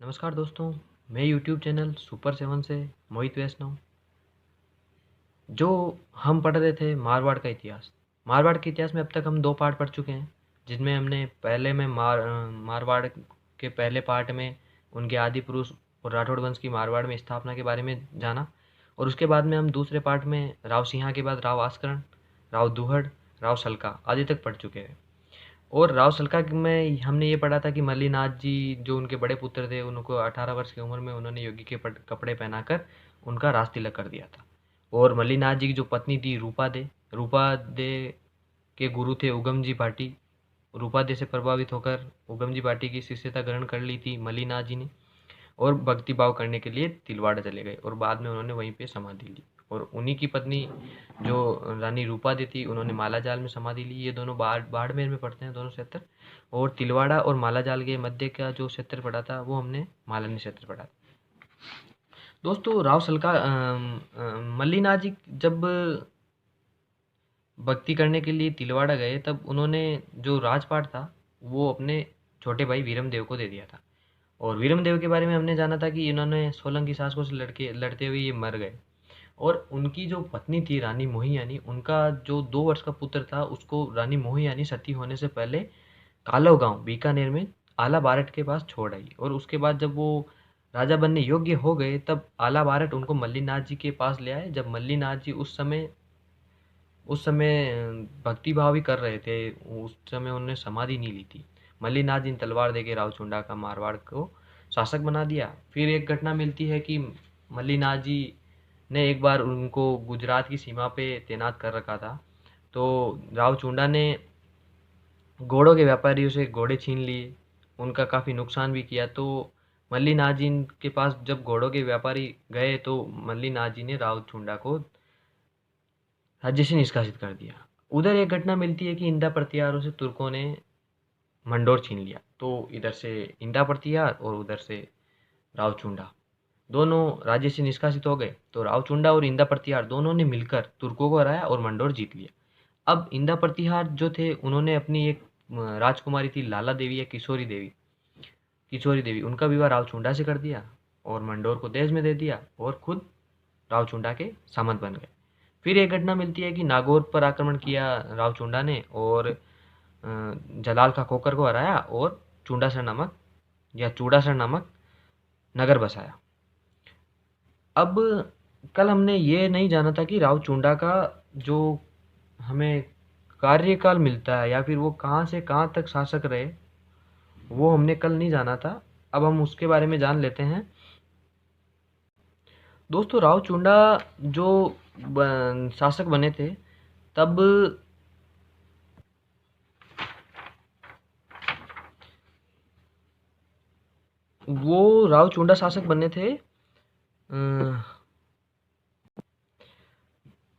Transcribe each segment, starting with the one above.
नमस्कार दोस्तों, मैं यूट्यूब चैनल सुपर सेवन से मोहित वैष्णव। जो हम पढ़ रहे थे मारवाड़ का इतिहास। मारवाड़ के इतिहास में अब तक हम 2 पार्ट पढ़ चुके हैं, जिसमें हमने पहले में मारवाड़ के पहले पार्ट में उनके आदि पुरुष और राठौड़ वंश की मारवाड़ में स्थापना के बारे में जाना। और उसके बाद में हम दूसरे पार्ट में राव सिंहा के बाद राव आस्करण, राव दुहड़, राव सलका आदि तक पढ़ चुके हैं। और राव सलका में हमने ये पढ़ा था कि मल्लीनाथ जी जो उनके बड़े पुत्र थे, उनको 18 वर्ष की उम्र में उन्होंने योगी के कपड़े पहनाकर उनका राज तिलक कर दिया था। और मल्लीनाथ जी की जो पत्नी थी रूपा दे के गुरु थे उगम जी भाटी। रूपा दे से प्रभावित होकर उगम जी भाटी की शिष्यता ग्रहण कर ली थी मल्लीनाथ जी ने, और भक्ति भाव करने के लिए तिलवाड़ा चले गए और बाद में उन्होंने वहीं पे समाधि ली। और उन्हीं की पत्नी जो रानी रूपादी थी, उन्होंने मालाजाल में समाधि ली। ये दोनों बाड़मेर में पड़ते हैं दोनों क्षेत्र। और तिलवाड़ा और मालाजाल के मध्य का जो क्षेत्र पड़ा था वो हमने मालानी क्षेत्र पढ़ा था। दोस्तों, राव सलका मल्लीनाथ जी जब भक्ति करने के लिए तिलवाड़ा गए, तब उन्होंने जो राजपाट था वो अपने छोटे भाई वीरमदेव को दे दिया था। और वीरमदेव के बारे में हमने जाना था कि इन्होंने सोलंकी शासकों से लड़ते हुए ये मर गए। और उनकी जो पत्नी थी रानी मोहियानी, उनका जो 2 वर्ष का पुत्र था, उसको रानी मोहियानी सती होने से पहले कालो गांव बीकानेर में आला बारट के पास छोड़ आई। और उसके बाद जब वो राजा बनने योग्य हो गए, तब आला बारट उनको मल्लीनाथ जी के पास ले आए। जब मल्लीनाथ जी उस समय भक्ति भाव ही कर रहे थे, उस समय उन्होंने समाधि नहीं ली थी। मल्लीनाथ जी ने तलवार देके रावचुंडा का मारवाड़ को शासक बना दिया। फिर एक घटना मिलती है कि मल्लीनाथ जी ने एक बार उनको गुजरात की सीमा पे तैनात कर रखा था। तो रावचुंडा ने घोड़ों के व्यापारियों से घोड़े छीन लिए, उनका काफ़ी नुकसान भी किया। तो मल्लीनाथ जी के पास जब घोड़ों के व्यापारी गए, तो मल्लीनाथ जी ने रावचुंडा को राज्य से निष्कासित कर दिया। उधर एक घटना मिलती है कि इंदा प्रतिहारों से तुर्कों ने मंडोर छीन लिया। तो इधर से इंदा प्रतिहार और उधर से रावचुंडा दोनों राज्य से निष्कासित हो गए। तो रावचुंडा और इंदा प्रतिहार दोनों ने मिलकर तुर्कों को हराया और मंडोर जीत लिया। अब इंदा प्रतिहार जो थे, उन्होंने अपनी एक राजकुमारी थी लाला देवी या किशोरी देवी, उनका विवाह रावचुंडा से कर दिया और मंडोर को दहेज में दे दिया और खुद रावचुंडा के सामंत बन गए। फिर एक घटना मिलती है कि नागौर पर आक्रमण किया रावचुंडा ने और जलाल खा खोकर को हराया और चूड़ासर नामक नगर बसाया। अब कल हमने ये नहीं जाना था कि रावचुंडा का जो हमें कार्यकाल मिलता है या फिर वो कहाँ से कहाँ तक शासक रहे, वो हमने कल नहीं जाना था। अब हम उसके बारे में जान लेते हैं। दोस्तों, रावचुंडा जो शासक बने थे, तब वो रावचुंडा शासक बने थे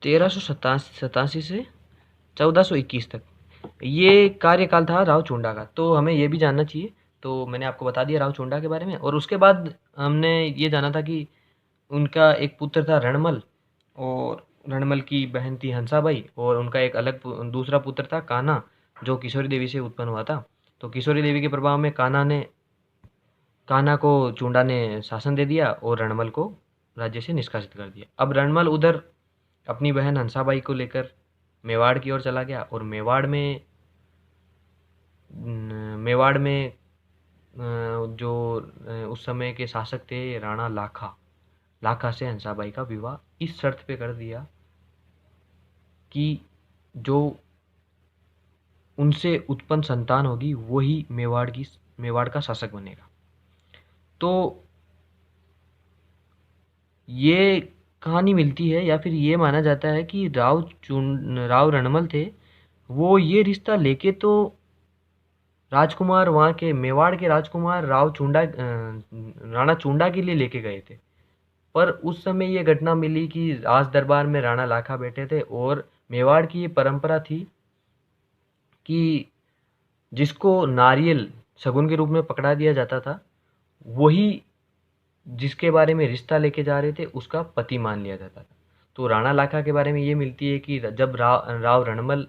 1387 से 1421 तक। ये कार्यकाल था रावचुंडा का, तो हमें ये भी जानना चाहिए। तो मैंने आपको बता दिया रावचुंडा के बारे में। और उसके बाद हमने ये जाना था कि उनका एक पुत्र था रणमल, और रणमल की बहन थी हंसाबाई, और उनका एक अलग दूसरा पुत्र था कान्हा, जो किशोरी देवी से उत्पन्न हुआ था। तो किशोरी देवी के प्रभाव में कान्हा को चुंडा ने शासन दे दिया और रणमल को राज्य से निष्कासित कर दिया। अब रणमल उधर अपनी बहन हंसाबाई को लेकर मेवाड़ की ओर चला गया। और मेवाड़ में जो उस समय के शासक थे राणा लाखा से हंसाबाई का विवाह इस शर्त पे कर दिया कि जो उनसे उत्पन्न संतान होगी वही मेवाड़ का शासक बनेगा। तो ये कहानी मिलती है, या फिर ये माना जाता है कि राव रणमल थे, वो ये रिश्ता लेके तो राजकुमार वहाँ के मेवाड़ के राजकुमार राणा चुंडा के लिए लेके गए थे। पर उस समय ये घटना मिली कि राज दरबार में राणा लाखा बैठे थे, और मेवाड़ की ये परंपरा थी कि जिसको नारियल शगुन के रूप में पकड़ा दिया जाता था, वही जिसके बारे में रिश्ता लेके जा रहे थे उसका पति मान लिया जाता था। तो राणा लाखा के बारे में ये मिलती है कि जब राव रणमल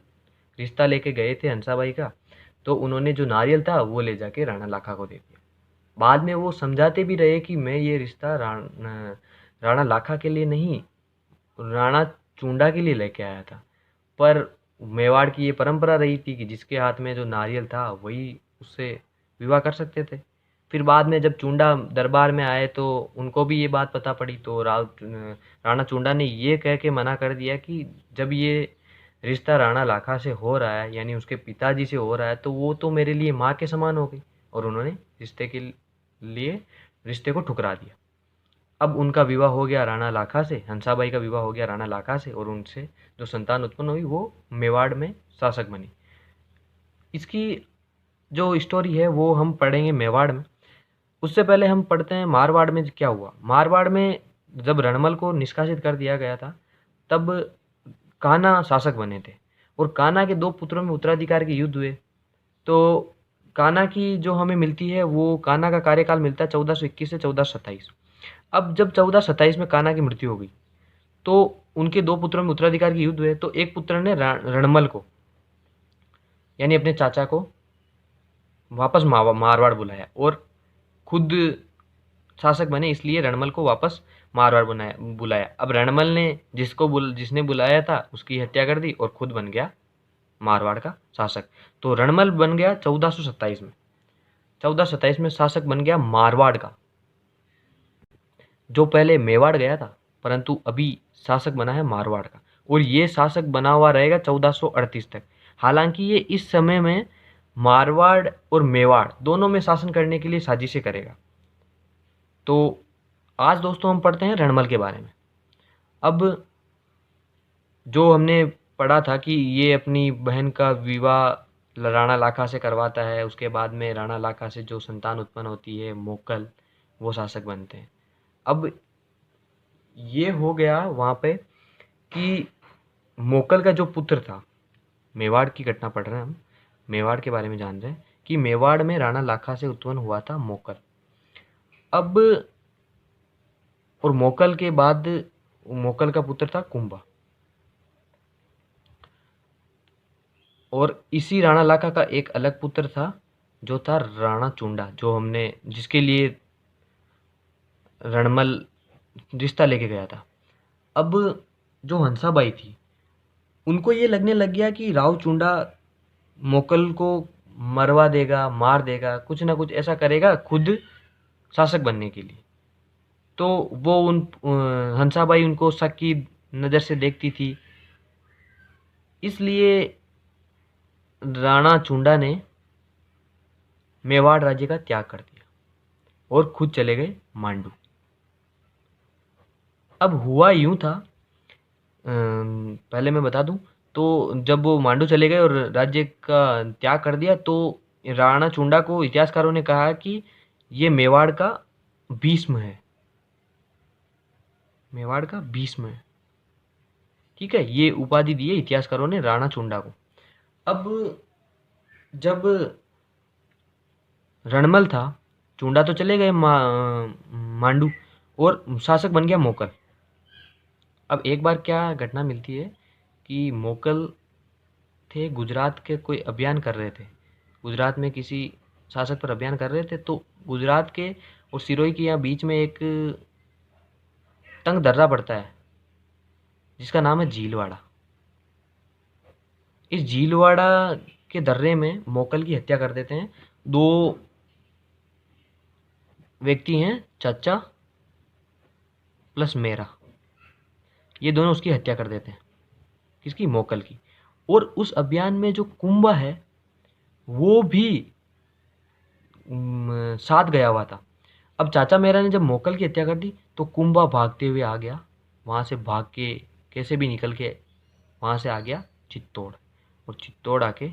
रिश्ता लेके गए थे हंसाबाई का, तो उन्होंने जो नारियल था वो ले जाके राणा लाखा को दे दिया। बाद में वो समझाते भी रहे कि मैं ये रिश्ता राणा लाखा के लिए नहीं, राणा चुंडा के लिए लेके आया था। पर मेवाड़ की ये परंपरा रही थी कि जिसके हाथ में जो नारियल था वही उससे विवाह कर सकते थे। फिर बाद में जब चुंडा दरबार में आए तो उनको भी ये बात पता पड़ी, तो राणा चुंडा ने ये कह के मना कर दिया कि जब ये रिश्ता राणा लाखा से हो रहा है, यानी उसके पिताजी से हो रहा है, तो वो तो मेरे लिए माँ के समान हो गई। और उन्होंने रिश्ते के लिए रिश्ते को ठुकरा दिया। अब उनका विवाह हो गया राणा लाखा से, हंसाबाई का विवाह हो गया राणा लाखा से, और उनसे जो संतान उत्पन्न हुई वो मेवाड़ में शासक बनी। इसकी जो स्टोरी है वो हम पढ़ेंगे मेवाड़ में। उससे पहले हम पढ़ते हैं मारवाड़ में क्या हुआ। मारवाड़ में जब रणमल को निष्कासित कर दिया गया था, तब कान्हा शासक बने थे, और कान्हा के दो पुत्रों में उत्तराधिकार के युद्ध हुए। तो कान्हा की जो हमें मिलती है, वो कान्हा का कार्यकाल मिलता है 1421 से 1427। अब जब 1427 में कान्हा की मृत्यु हो गई, तो उनके दो पुत्रों में उत्तराधिकार के युद्ध हुए। तो एक पुत्र ने रणमल को, यानी अपने चाचा को, वापस मारवाड़ बुलाया और खुद शासक बने, इसलिए रणमल को वापस मारवाड़ बुलाया। अब रणमल ने जिसने बुलाया था उसकी हत्या कर दी और खुद बन गया मारवाड़ का शासक। तो रणमल बन गया 1427 में। 1427 में शासक बन गया मारवाड़ का, जो पहले मेवाड़ गया था, परंतु अभी शासक बना है मारवाड़ का। और ये शासक बना हुआ रहेगा 1438 तक। हालांकि ये इस समय में मारवाड़ और मेवाड़ दोनों में शासन करने के लिए साजिशें करेगा। तो आज दोस्तों हम पढ़ते हैं रणमल के बारे में। अब जो हमने पढ़ा था कि ये अपनी बहन का विवाह राणा लाखा से करवाता है, उसके बाद में राणा लाखा से जो संतान उत्पन्न होती है मोकल, वो शासक बनते हैं। अब ये हो गया वहाँ पे कि मोकल का जो पुत्र था, मेवाड़ की घटना पढ़ रहे हैं हम, मेवाड़ के बारे में जान रहे हैं कि मेवाड़ में राणा लाखा से उत्पन्न हुआ था मोकल। अब और मोकल के बाद मोकल का पुत्र था कुंभा, और इसी राणा लाखा का एक अलग पुत्र था जो था राणा चुंडा, जिसके लिए रणमल रिश्ता लेके गया था। अब जो हंसाबाई थी, उनको ये लगने लग गया कि राव चुंडा मोकल को मरवा देगा, मार देगा, कुछ ना कुछ ऐसा करेगा खुद शासक बनने के लिए। तो वो हंसाबाई उनको शक की नज़र से देखती थी, इसलिए राणा चुंडा ने मेवाड़ राज्य का त्याग कर दिया और खुद चले गए मांडू। अब हुआ यूं था, पहले मैं बता दूं, तो जब वो मांडू चले गए और राज्य का त्याग कर दिया, तो राणा चुंडा को इतिहासकारों ने कहा कि ये मेवाड़ का भीष्म है, मेवाड़ का भीष्म है। ठीक है, ये उपाधि दी है इतिहासकारों ने राणा चुंडा को। अब जब रणमल था, चुंडा तो चले गए मांडू, और शासक बन गया मोकल। अब एक बार क्या घटना मिलती है कि मोकल थे गुजरात के, कोई अभियान कर रहे थे, गुजरात में किसी शासक पर अभियान कर रहे थे। तो गुजरात के और सिरोही के यहाँ बीच में एक तंग दर्रा पड़ता है जिसका नाम है झीलवाड़ा। इस झीलवाड़ा के दर्रे में मोकल की हत्या कर देते हैं। दो व्यक्ति हैं, चाचा प्लस मेरा, ये दोनों उसकी हत्या कर देते हैं। किसकी? मोकल की। और उस अभियान में जो कुंभा है वो भी साथ गया हुआ था। अब चाचा मेरा ने जब मोकल की हत्या कर दी तो कुंभा भागते हुए आ गया, वहाँ से भाग के कैसे भी निकल के वहाँ से आ गया चित्तौड़, और चित्तौड़ आके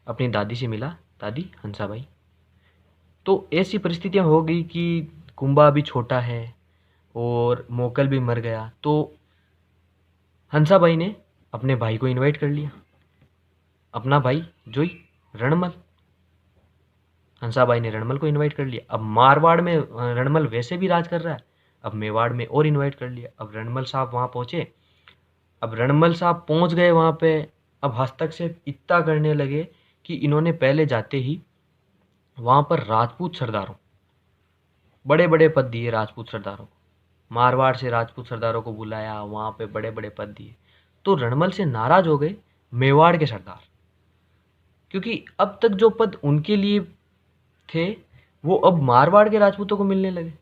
अपनी दादी से मिला, दादी हंसाबाई। तो ऐसी परिस्थितियाँ हो गई कि कुंभा भी छोटा है और मोकल भी मर गया। तो हंसाबाई ने अपने भाई को इनवाइट कर लिया, अपना भाई जोई रणमल। हंसाबाई ने रणमल को इनवाइट कर लिया। अब मारवाड़ में रणमल वैसे भी राज कर रहा है, अब मेवाड़ में और इनवाइट कर लिया। अब रणमल साहब वहाँ पहुँचे। अब रणमल साहब पहुँच गए वहाँ पे। अब हस्तक्षेप इतना करने लगे कि इन्होंने पहले जाते ही वहाँ पर राजपूत सरदारों, बड़े बड़े पद दिए राजपूत सरदारों को, मारवाड़ से राजपूत सरदारों को बुलाया, वहाँ पे बड़े बड़े पद दिए। तो रणमल से नाराज हो गए मेवाड़ के सरदार, क्योंकि अब तक जो पद उनके लिए थे वो अब मारवाड़ के राजपूतों को मिलने लगे।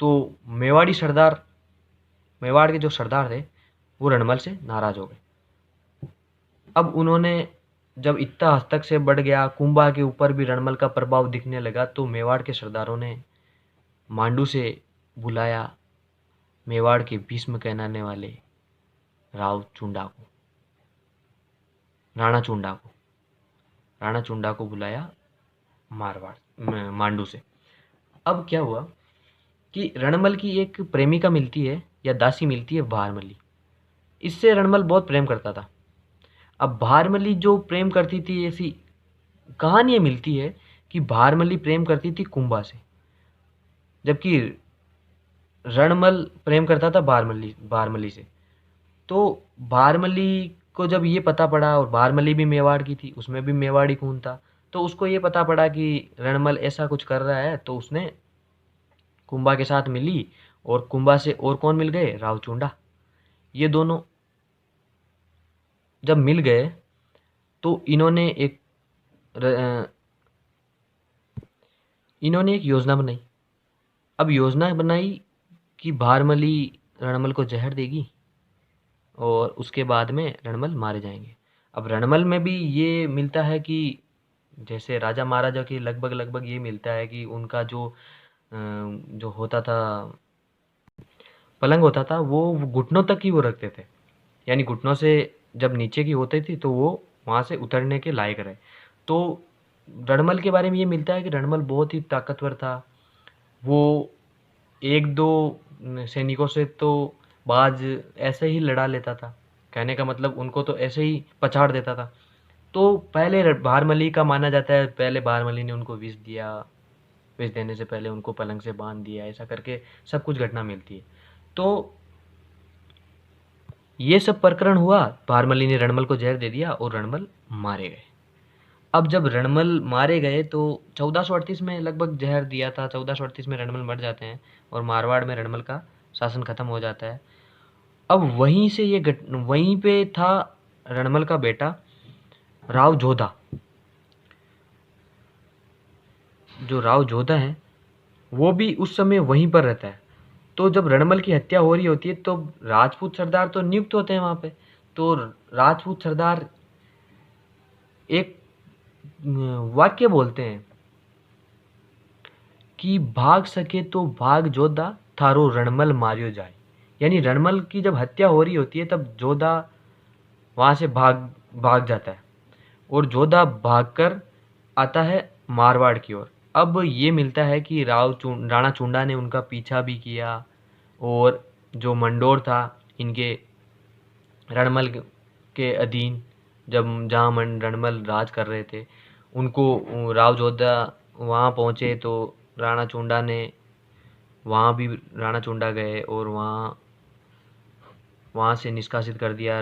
तो मेवाड़ी सरदार, मेवाड़ के जो सरदार थे वो रणमल से नाराज हो गए। अब उन्होंने जब इतना हस्तक से बढ़ गया, कुंभा के ऊपर भी रणमल का प्रभाव दिखने लगा, तो मेवाड़ के सरदारों ने मांडू से बुलाया मेवाड़ के भीष्म कहलाने वाले राव चुंडा को, राणा चुंडा को, राणा चुंडा को बुलाया मांडू से। अब क्या हुआ कि रणमल की एक प्रेमिका मिलती है या दासी मिलती है भारमली। इससे रणमल बहुत प्रेम करता था। अब भारमली जो प्रेम करती थी, ऐसी कहानियाँ मिलती है कि भारमली प्रेम करती थी कुंभा से, जबकि रणमल प्रेम करता था भारमली से। तो भारमली को जब ये पता पड़ा, और भारमली भी मेवाड़ की थी, उसमें भी मेवाड़ी खून था, तो उसको ये पता पड़ा कि रणमल ऐसा कुछ कर रहा है, तो उसने कुंभा के साथ मिली, और कुंभा से और कौन मिल गए, राव चुंडा। ये दोनों जब मिल गए तो इन्होंने एक योजना बनाई। अब योजना बनाई कि भारमली रणमल को जहर देगी और उसके बाद में रणमल मारे जाएंगे। अब रणमल में भी ये मिलता है कि जैसे राजा महाराजा के लगभग लगभग ये मिलता है कि उनका जो होता था, पलंग होता था, वो घुटनों तक ही वो रखते थे, यानी घुटनों से जब नीचे की होती थी तो वो वहाँ से उतरने के लायक रहे। तो रणमल के बारे में ये मिलता है कि रणमल बहुत ही ताकतवर था। वो एक दो सैनिकों से तो बाज ऐसे ही लड़ा लेता था, कहने का मतलब उनको तो ऐसे ही पछाड़ देता था। तो पहले भारमली का माना जाता है, पहले भारमली ने उनको विष दिया, विष देने से पहले उनको पलंग से बांध दिया, ऐसा करके सब कुछ घटना मिलती है। तो ये सब प्रकरण हुआ, भारमली ने रणमल को जहर दे दिया और रणमल मारे गए। अब जब रणमल मारे गए तो 1438 में लगभग जहर दिया था, 1438 में रणमल मर जाते हैं और मारवाड़ में रणमल का शासन खत्म हो जाता है। अब वहीं से वहीं पे था रणमल का बेटा राव जोधा। जो राव जोधा है वो भी उस समय वहीं पर रहता है। तो जब रणमल की हत्या हो रही होती है तो राजपूत सरदार तो नियुक्त होते हैं वहाँ पे। तो राजपूत सरदार एक वाक्य बोलते हैं कि भाग सके तो भाग जोधा, थारो रणमल मारियो जाए। यानी रणमल की जब हत्या हो रही होती है तब जोधा वहाँ से भाग जाता है और जोधा भागकर आता है मारवाड़ की ओर। अब ये मिलता है कि राणा चुंडा ने उनका पीछा भी किया, और जो मंडोर था इनके रणमल के अधीन, जब जहाँ रणमल राज कर रहे थे, उनको राव जोधा वहाँ पहुँचे तो राणा चुंडा ने वहाँ भी राणा चुंडा गए और वहाँ से निष्कासित कर दिया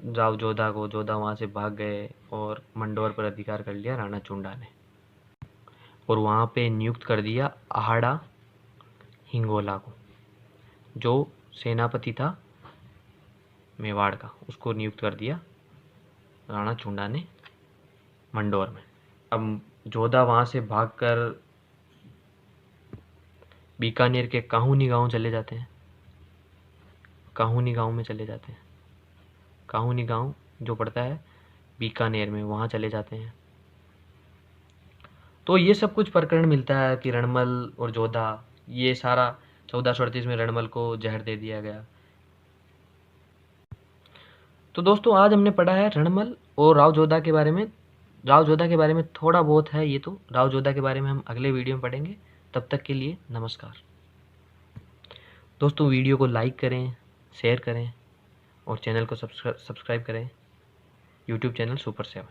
राव जोधा को। जोधा वहाँ से भाग गए और मंडोर पर अधिकार कर लिया राणा चुंडा ने, और वहाँ पे नियुक्त कर दिया आहाड़ा हिंगोला को, जो सेनापति था मेवाड़ का, उसको नियुक्त कर दिया राणा चुंडा ने मंडोर में। अब जोधा वहाँ से भागकर बीकानेर के काहुनी गांव चले जाते हैं, काहुनी गांव में चले जाते हैं। काहुनी गांव जो पड़ता है बीकानेर में, वहाँ चले जाते हैं। तो ये सब कुछ प्रकरण मिलता है कि रणमल और जोधा, ये सारा 1438 में रणमल को जहर दे दिया गया। तो दोस्तों आज हमने पढ़ा है रणमल और राव जोधा के बारे में। राव जोधा के बारे में थोड़ा बहुत है ये, तो राव जोधा के बारे में हम अगले वीडियो में पढ़ेंगे। तब तक के लिए नमस्कार दोस्तों। वीडियो को लाइक करें, शेयर करें और चैनल को सब्सक्राइब करें, यूट्यूब चैनल सुपर 7।